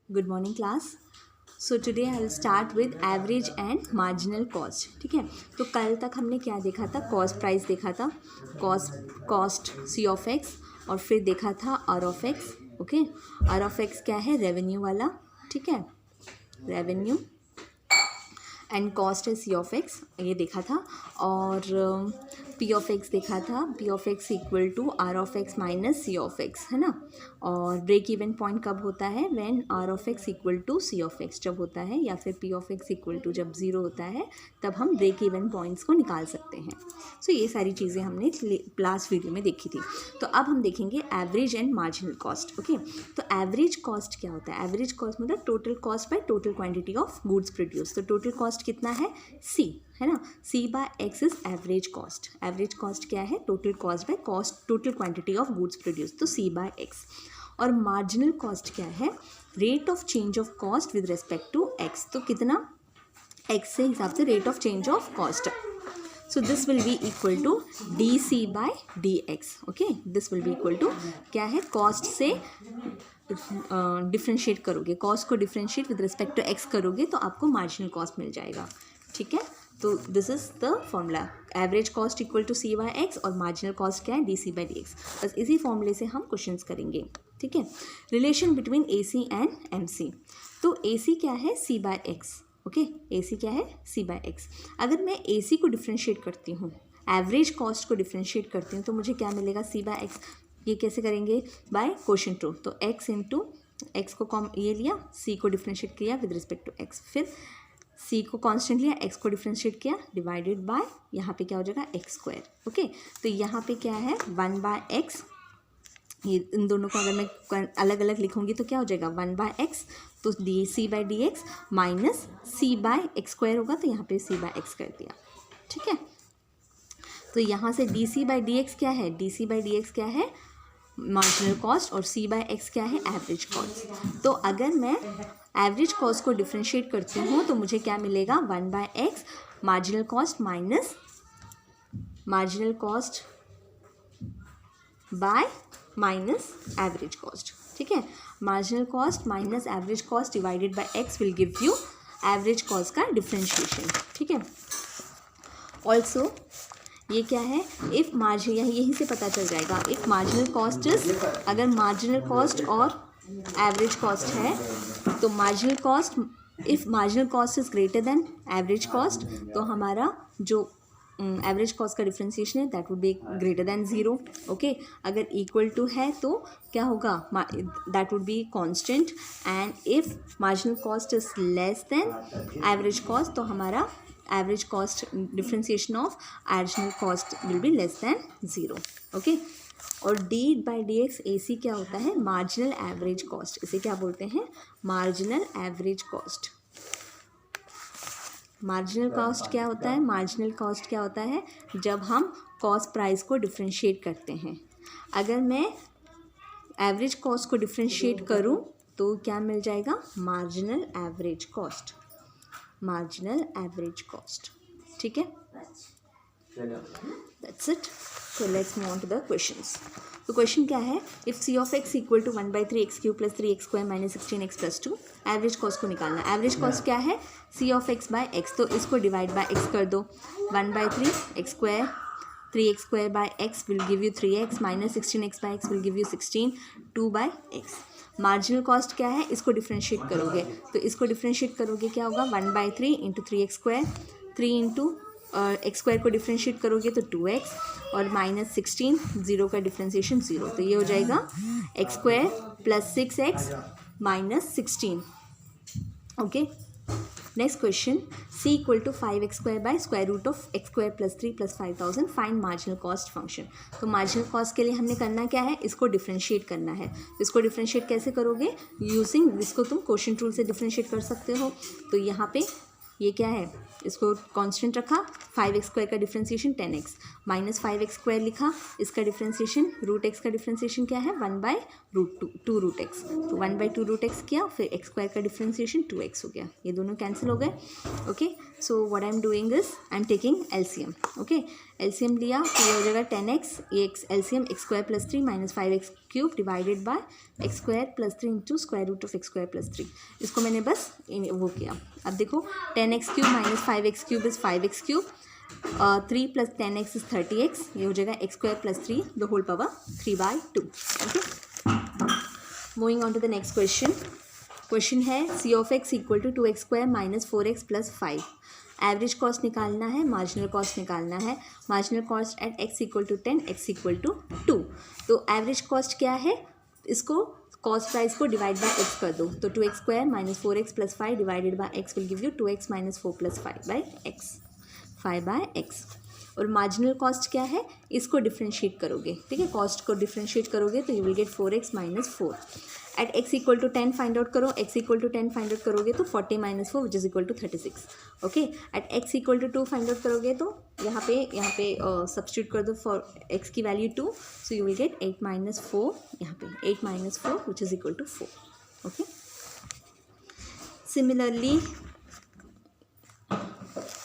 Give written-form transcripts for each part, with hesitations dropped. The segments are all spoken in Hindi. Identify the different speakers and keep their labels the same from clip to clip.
Speaker 1: Good morning class. So today I will start with average and marginal cost. ठीक है, तो कल तक हमने क्या देखा था? कॉस्ट प्राइस देखा था, कॉस्ट सी ऑफ एक्स, और फिर देखा था R of X. Okay, R of X क्या है? रेवेन्यू वाला। ठीक है, रेवेन्यू एंड कॉस्ट है सी ऑफ एक्स, ये देखा था। और पी ऑफ एक्स देखा था, P of X equal to R of X minus C of X, है ना। और ब्रेक इवन पॉइंट कब होता है? When R of X equal to C of X जब होता है, या फिर P of X equal to जब ज़ीरो होता है, तब हम ब्रेक इवन पॉइंट्स को निकाल सकते हैं। सो ये सारी चीज़ें हमने लास्ट वीडियो में देखी थी। तो अब हम देखेंगे average and marginal cost. Okay, तो एवरेज कॉस्ट क्या होता है? एवरेज कॉस्ट मतलब total cost by total quantity of goods produce. तो टोटल कॉस्ट कितना है? सी, है ना। C by X is average cost. Average cost क्या है? Total cost by cost total quantity of goods produce, तो सी बाय एक्स। और मार्जिनल कॉस्ट क्या है? Rate of change of cost with respect to x. तो कितना? एक्स से हिसाब से rate of change of cost. So this will be equal to D C by D X. Okay, this will be equal to क्या है? कॉस्ट से डिफ्रेंशिएट करोगे, कॉस्ट को differentiate with respect to X करोगे तो आपको मार्जिनल कॉस्ट मिल जाएगा। ठीक है, तो this is the formula, average cost equal to C by X, और मार्जिनल कॉस्ट क्या है? D C by D X. बस इसी फॉर्मूले से हम क्वेश्चंस करेंगे। ठीक है, relation between A C and M C. तो ए सी क्या है? C by X. Okay, A C क्या है? C by X. अगर मैं ए सी को डिफ्रेंशिएट करती हूँ, एवरेज कॉस्ट को डिफ्रेंशिएट करती हूँ, तो मुझे क्या मिलेगा? C by X. ये कैसे करेंगे? By quotient rule. तो एक्स इंटू एक्स को कॉम ये लिया, सी को डिफ्रेंशिएट किया विद रिस्पेक्ट टू एक्स, फिर सी को कांस्टेंट लिया, एक्स को डिफ्रेंशिएट किया, डिवाइडेड बाय यहाँ पे क्या हो जाएगा? X square. ओके, तो यहाँ पे क्या है? 1/x। ये इन दोनों को अगर मैं अलग अलग लिखूंगी तो क्या हो जाएगा? 1/x, तो D C by D X minus C by X square होगा, तो यहाँ पे सी बाय एक्स कर दिया। ठीक है, तो यहाँ से D C by D X क्या है? D C by D X क्या है? मार्जिनल कॉस्ट, और सी बाय एक्स क्या है? Average cost. तो अगर मैं एवरेज कॉस्ट को डिफ्रेंशिएट करती हूँ तो मुझे क्या मिलेगा? 1/x marginal cost minus marginal cost by minus average cost. ठीक है, marginal cost minus average cost divided by X will give you average cost का डिफ्रेंशिएशन। ठीक है, ऑल्सो ये क्या है? इफ़ मार्जिन, यहीं से पता चल जाएगा। इफ़ मार्जिनल कॉस्ट इज, अगर मार्जिनल कॉस्ट और एवरेज कॉस्ट है तो मार्जिनल cost, if marginal cost is greater than average cost, तो हमारा जो एवरेज कॉस्ट का डिफ्रेंशिएशन है that would be greater than zero. Okay, अगर इक्वल टू है तो क्या होगा? That would be constant. And if marginal cost is less than average cost, तो हमारा average cost differentiation of marginal cost will be less than zero. Okay, और D by D x A C क्या होता है? Marginal average cost. इसे क्या बोलते हैं? Marginal average cost. Marginal cost क्या होता है? मार्जिनल कॉस्ट क्या होता है? जब हम कॉस्ट प्राइस को डिफ्रेंशिएट करते हैं। अगर मैं एवरेज कॉस्ट को डिफ्रेंशिएट करूं तो क्या मिल जाएगा? Marginal average cost. Marginal average cost. ठीक है, that's it. So let's move on to the questions. तो क्वेश्चन क्या है? If C of X equal to 1/3x³ plus 3x square minus 16x plus 2, average cost को निकालना। एवरेज कॉस्ट क्या है? C of X by X, तो इसको डिवाइड बाय एक्स कर दो। 1/3x square, 3x square by X will give you 3x minus 16x by X will give you 16, 2/x। Marginal cost क्या है? इसको डिफ्रेंशिएट करोगे, तो इसको डिफ्रेंशिएट करोगे क्या होगा? 1/3 into 3x square, 3 into x square को डिफ्रेंशिएट करोगे तो 2x, और माइनस 16, जीरो का डिफ्रेंशिएशन 0, तो ये हो जाएगा X square plus 6x minus 16। Okay, next question, C equal to 5x square by square root of x square plus 3 plus 5000, find marginal cost function. तो मार्जिनल कॉस्ट के लिए हमने करना क्या है? इसको डिफ्रेंशिएट करना है। इसको डिफ्रेंशिएट कैसे करोगे? यूजिंग, इसको तुम क्वोशिएंट रूल से डिफ्रेंशिएट कर सकते हो। तो यहाँ पे ये क्या है? इसको कांस्टेंट रखा, 5x स्क्वायर का differentiation 10x minus 5x square लिखा, इसका डिफ्रेंशिएशन रूट x का डिफ्रेंशिएशन क्या है? 1/√2 रूट x, तो 1/2 रूट x किया, फिर x स्क्वायर का डिफ्रेंशिएशन 2x हो गया, ये दोनों कैंसिल हो गए। Okay, so what I am doing is I am taking LCM. Okay, LCM लिया तो ये हो जाएगा 10x, ये LCM x square plus 3 minus 5x cube divided by x square plus 3 into square root of x square plus 3. इसको मैंने बस वो किया. अब देखो 10x cube minus 5x cube is 5x cube, 3 plus 10x is 30x, ये हो जाएगा x square plus 3 the whole power 3/2. Okay, moving on to the next question. Question है C of X equal to 2x square minus 4x plus 5. Average cost निकालना है, मार्जिनल कॉस्ट निकालना है. Marginal cost at x equal to 10, x equal to 2. तो एवरेज कॉस्ट क्या है, इसको कॉस्ट प्राइस को डिवाइड बाय x कर दो. तो 2x square minus 4x plus 5 divided by x will give you 2x minus 4 plus 5 by x. और मार्जिनल कॉस्ट क्या है, इसको डिफ्रेंशिएट करोगे. ठीक है, कॉस्ट को डिफ्रेंशिएट करोगे तो you will get 4x minus 4. At x equal to 10 find out करो. x equal to 10 find out करोगे तो 40 minus 4 which is equal to 36. Okay, at x equal to 2 find out करोगे तो यहाँ पे सब्स्टिट्यूट कर दो फॉर x की value 2. So you will get 8 minus 4, यहाँ पे 8 minus 4 which is equal to 4. Okay, similarly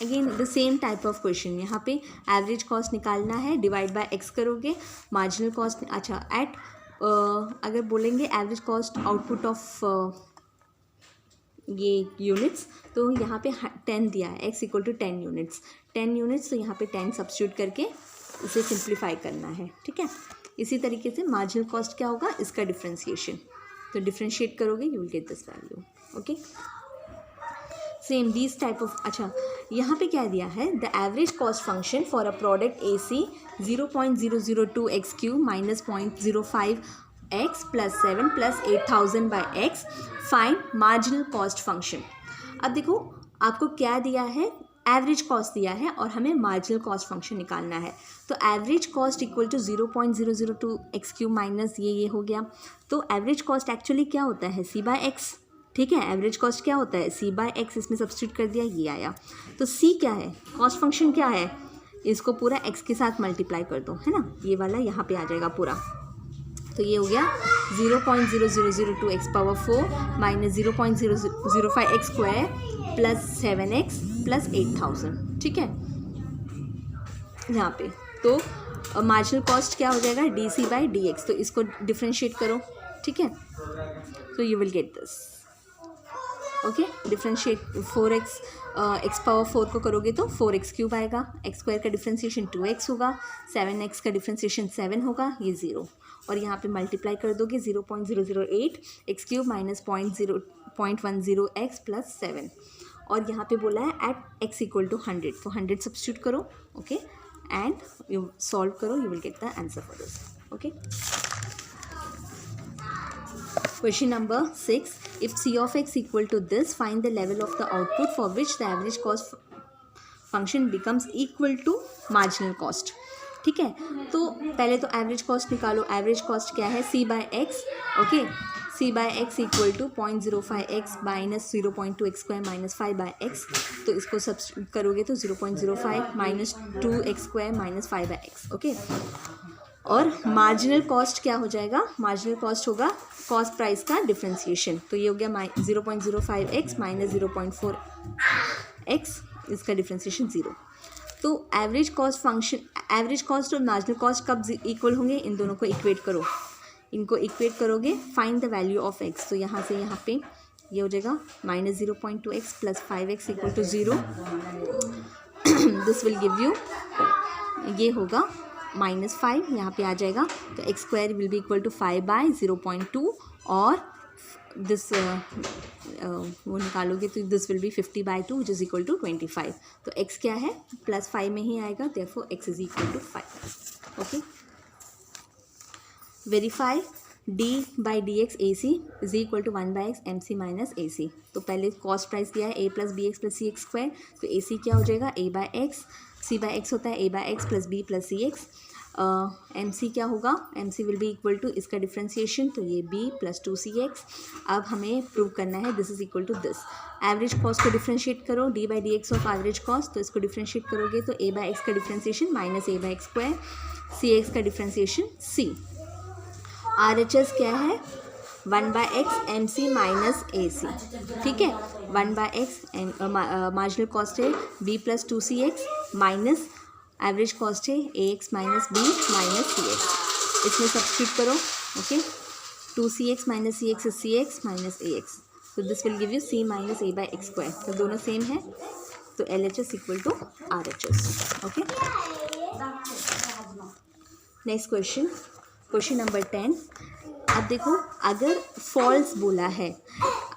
Speaker 1: again the same type of question. यहाँ पे एवरेज कॉस्ट निकालना है, डिवाइड बाय x करोगे. मार्जिनल कॉस्ट, अच्छा एट अगर बोलेंगे एवरेज कॉस्ट आउटपुट ऑफ ये यूनिट्स, तो यहाँ पे 10 दिया है, x equal to 10 units. 10 units, तो यहाँ पे 10 सब्स्टिट्यूट करके इसे सिंप्लीफाई करना है. ठीक है, इसी तरीके से मार्जिनल कॉस्ट क्या होगा, इसका डिफ्रेंशिएशन. तो डिफ्रेंशिएट करोगे you will get this value. Okay, same these type of. अच्छा, यहाँ पे क्या दिया है, the average cost function for a product A C 0.002x cube minus 0.05x plus 7 plus 8000 by x. Find marginal cost function. अब देखो आपको क्या दिया है, एवरेज कॉस्ट दिया है और हमें मार्जिनल कॉस्ट फंक्शन निकालना है. तो average cost equal to 0.002x cube minus ये हो गया. तो एवरेज कॉस्ट एक्चुअली क्या होता है, c बाय एक्स. ठीक है, एवरेज कॉस्ट क्या होता है, c बाय एक्स. इसमें सब्स्टिट्यूट कर दिया, ये आया. तो c क्या है, कॉस्ट फंक्शन क्या है, इसको पूरा x के साथ मल्टीप्लाई कर दो, है ना. ये वाला यहाँ पे आ जाएगा पूरा. तो ये हो गया 0.0002x power 4 minus 0.005x square plus 7x plus 8000. ठीक है, यहाँ पे तो मार्जिनल कॉस्ट क्या हो जाएगा, डी बाई डी. तो इसको डिफ्रेंशिएट करो. ठीक है, तो you will get this. Okay, differentiate 4x x power 4 को करोगे तो 4x क्यूब आएगा. x स्क्वायर का डिफ्रेंशिएशन 2x होगा. 7x का डिफ्रेंशिएशन 7 होगा, ये 0. और यहाँ पे मल्टीप्लाई कर दोगे 0.008 x cube minus 0.10x plus 7. और यहाँ पे बोला है एट x इक्वल टू 100, तो 100 सब्स्टिट्यूट करो. ओके, एंड यू सॉल्व करो, you will get the answer for this. Okay, question number 6. If c of x equal to this, find the level of the output for which the average cost function becomes equal to marginal cost. ठीक है, तो पहले तो एवरेज कॉस्ट निकालो. एवरेज कॉस्ट क्या है, c by X. Okay, c by X equal to 0.05x minus 0.2x square minus 5 by X. तो इसको सब्स्टिट्यूट करोगे तो 0.05 minus 2x square minus 5 by X. Okay, और मार्जिनल कॉस्ट क्या हो जाएगा, मार्जिनल कॉस्ट होगा कॉस्ट प्राइस का डिफ्रेंशिएशन. तो ये हो गया 0.05x माइनस 0.4x, इसका डिफ्रेंशिएशन 0. तो average cost function, average cost और मार्जिनल कॉस्ट कब इक्वल होंगे, इन दोनों को इक्वेट करो. इनको इक्वेट करोगे, find the value of x. तो यहाँ से यहाँ पे ये हो जाएगा minus 0.2x plus 5x equal to 0. This will give you, ये होगा -5, यहाँ पे आ जाएगा. तो x square will be equal to 5 by 0.2 और दिस वो निकालोगे तो this will be 50 by 2 which is equal to 25. तो x क्या है, +5 में ही आएगा, therefore x is equal to 5. Okay, verify d by D x A C is equal to 1 by x M C minus A C. तो पहले कॉस्ट प्राइस दिया है a plus b x plus C x square. तो ए सी क्या हो जाएगा, a by x. c by x होता है a by x plus b plus C X. M C क्या होगा, M C will be equal to इसका डिफ्रेंशिएशन, तो ये b प्लस 2cx. अब हमें प्रूव करना है this is equal to this. Average cost को डिफ्रेंशिएट करो, d by D x of average cost. तो इसको डिफ्रेंशिएट करोगे तो a बाई एक्स का differentiation minus a by x square, c x का डिफ्रेंशिएशन c. RHS क्या है, 1 by x M C minus A C, ठीक है। 1 बाय एक्स मार्जिनल कॉस्ट है b plus 2cx minus average cost है a x minus B minus c x. इसमें सब्स्टिट्यूट करो, okay. 2cx minus c x is c x minus a x, तो this will give you c minus a by x square. तो दोनों सेम है, तो L H S equal to R H S, okay. Next question, question number 10। अब देखो, अगर फॉल्स बोला है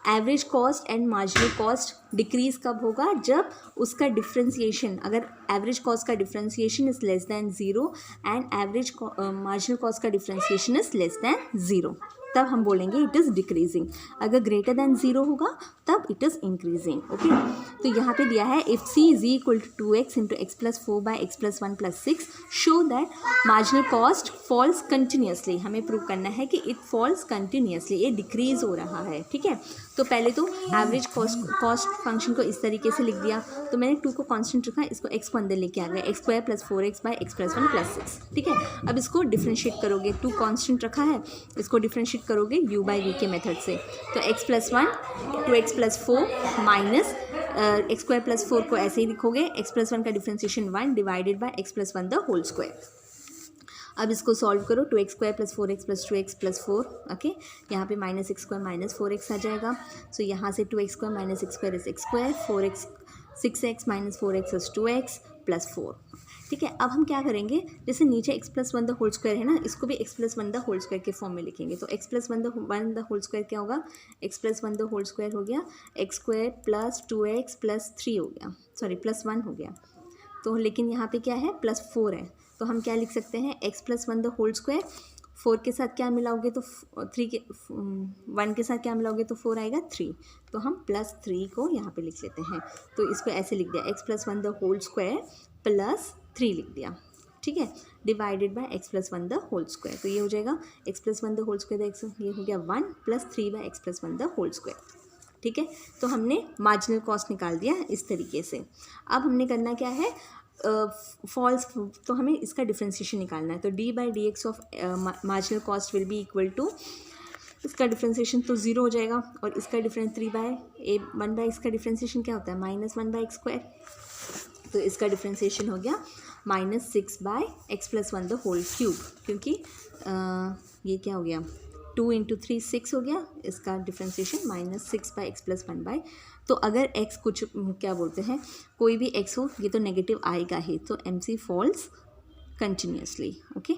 Speaker 1: average cost and marginal cost decrease कब होगा, जब उसका डिफ्रेंसिएशन, अगर एवरेज कॉस्ट का differentiation is less than 0 and average marginal cost का डिफ्रेंसिएशन इज लेस दैन 0, तब हम बोलेंगे इट इज़ डिक्रीजिंग। अगर ग्रेटर दैन 0 होगा तब इट इज़ इंक्रीजिंग, ओके। तो यहाँ पे दिया है if C is equal to 2x into x plus 4 by x plus 1 plus 6 show that marginal cost falls continuously. हमें प्रूव करना है कि इट फॉल्स कंटिन्यूसली, ये डिक्रीज हो रहा है, ठीक है। तो पहले तो एवरेज कॉस्ट फंक्शन को इस तरीके से लिख दिया, तो मैंने 2 को कांस्टेंट रखा, इसको x को अंदर लेके आ गया, x square plus 4x by x plus 1 plus 6, ठीक है। अब इसको डिफ्रेंशिएट करोगे, 2 कांस्टेंट रखा है, इसको डिफ्रेंशिएट करोगे u बाई v के मेथड से, तो x plus 1 2x plus 4 minus x square plus 4 को ऐसे ही लिखोगे, x प्लस 1 का differentiation 1 divided by x plus 1 the whole square. अब इसको सॉल्व करो, 2x square plus 4x plus 2x plus 4, okay. यहाँ पे minus x square minus 4x आ जाएगा, सो यहाँ से 2x square minus x square is x square, 6x minus 4x is 2x plus 4, ठीक है। अब हम क्या करेंगे, जैसे नीचे x plus 1 the whole square है ना, इसको भी x plus 1 the whole square के फॉर्म में लिखेंगे, तो x plus 1 the whole square क्या होगा, x plus 1 the whole square हो गया x square plus 2x plus 3 हो गया, सॉरी प्लस 1 हो गया, तो लेकिन यहाँ पे क्या है प्लस 4 है, तो हम क्या लिख सकते हैं x plus 1 the whole square, 4 के साथ क्या मिलाओगे तो 3 के 1 के साथ क्या मिलाओगे तो 4 आएगा 3, तो हम प्लस 3 को यहाँ पे लिख लेते हैं, तो इसको ऐसे लिख दिया x plus 1 the whole square plus 3 लिख दिया, ठीक है, divided by x plus 1 the whole square, तो ये हो जाएगा x plus 1 the whole square, ये हो गया 1 plus 3 by x plus 1 the whole square, ठीक है। तो हमने मार्जिनल कॉस्ट निकाल दिया इस तरीके से। अब हमने करना क्या है, फॉल्स, तो हमें इसका डिफ्रेंसिएशन निकालना है, तो d by D x of marginal cost will be equal to, इसका डिफ्रेंसिएशन तो 0 हो जाएगा, और इसका डिफरेंस 3 बाय ए 1 बाई इसका डिफ्रेंसिएशन क्या होता है माइनस 1 बाई एक्स स्क्वायर, तो इसका डिफ्रेंसिएशन हो गया minus 6 by x plus 1 the whole cube, क्योंकि ये क्या हो गया 2 इंटू 3 6 हो गया, इसका differentiation minus 6 by x plus 1 by, तो अगर x कुछ क्या बोलते हैं कोई भी x हो ये तो नेगेटिव आएगा ही, तो M C falls continuously, okay.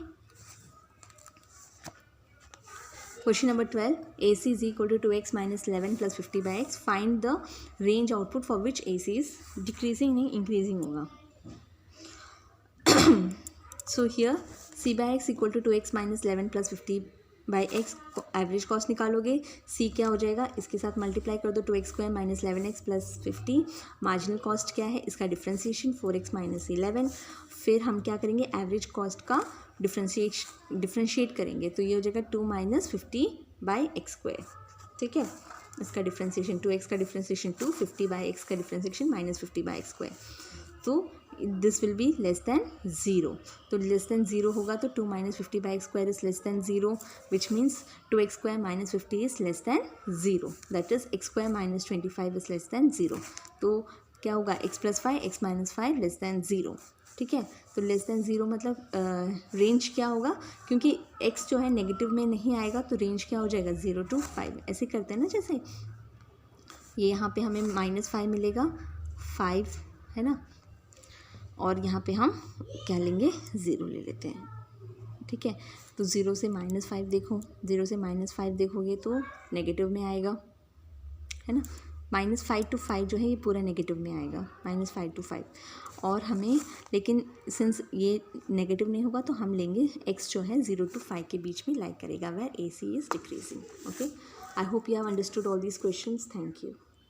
Speaker 1: Question number 12, A C is equal to 2x minus 11 plus 50 by x, find the range output for which A C is decreasing नहीं इंक्रीजिंग होगा। So here C by x equal to 2x minus 11 plus 50 by x, average cost निकालोगे, सी क्या हो जाएगा इसके साथ मल्टीप्लाई कर दो, 2x square minus 11x plus 50, marginal cost क्या है इसका डिफ्रेंसिएशन 4x माइनस 11, फिर हम क्या करेंगे एवरेज कॉस्ट का डिफ्रेंशिएट करेंगे, तो ये हो जाएगा 2 माइनस 50 बाई एक्स स्क्वायर, ठीक है। इसका डिफ्रेंसिएशन 2x का डिफ्रेंसिएशन 2, 50 बाई एक्स का differentiation minus 50 by x square, तो this will be less than 0, तो लेस दैन 0 होगा तो 2 minus 50 by x square is less than 0, which means 2x square minus 50 is less than 0, that is x square minus 25 is less than 0, तो क्या होगा x plus 5 x minus 5 less than 0, ठीक है। तो लेस दैन 0 मतलब रेंज क्या होगा, क्योंकि x जो है नेगेटिव में नहीं आएगा तो रेंज क्या हो जाएगा 0 to 5, ऐसे करते हैं ना, जैसे ये यहाँ पे हमें -5 मिलेगा 5 है ना, और यहाँ पे हम क्या लेंगे 0 ले लेते हैं, ठीक है। तो 0 से -5 देखो, 0 से -5 देखोगे तो नेगेटिव में आएगा है ना, -5 to 5 जो है ये पूरा नेगेटिव में आएगा, -5 to 5, और हमें लेकिन सिंस ये नेगेटिव नहीं होगा तो हम लेंगे x जो है 0 to 5 के बीच में लाइक करेगा, where AC is decreasing, okay. I hope you have understood all these questions, thank you.